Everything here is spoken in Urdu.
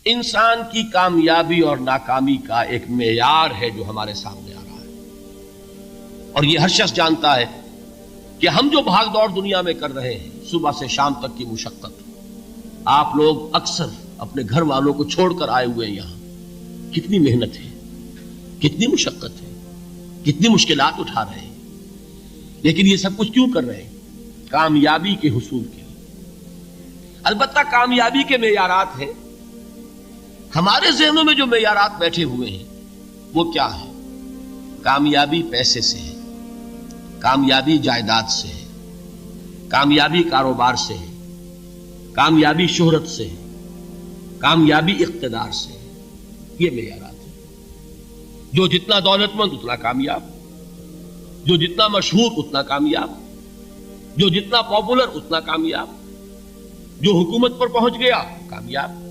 انسان کی کامیابی اور ناکامی کا ایک معیار ہے جو ہمارے سامنے آ رہا ہے، اور یہ ہر شخص جانتا ہے کہ ہم جو بھاگ دوڑ دنیا میں کر رہے ہیں، صبح سے شام تک کی مشقت، آپ لوگ اکثر اپنے گھر والوں کو چھوڑ کر آئے ہوئے ہیں یہاں، کتنی محنت ہے، کتنی مشقت ہے، کتنی مشکلات اٹھا رہے ہیں، لیکن یہ سب کچھ کیوں کر رہے ہیں؟ کامیابی کے حصول کے لیے۔ البتہ کامیابی کے معیارات ہیں، ہمارے ذہنوں میں جو معیارات بیٹھے ہوئے ہیں وہ کیا ہے؟ کامیابی پیسے سے ہے، کامیابی جائیداد سے ہے، کامیابی کاروبار سے ہے، کامیابی شہرت سے ہے، کامیابی اقتدار سے ہے۔ یہ معیارات ہیں۔ جو جتنا دولت مند اتنا کامیاب، جو جتنا مشہور اتنا کامیاب، جو جتنا پاپولر اتنا کامیاب، جو حکومت پر پہنچ گیا کامیاب۔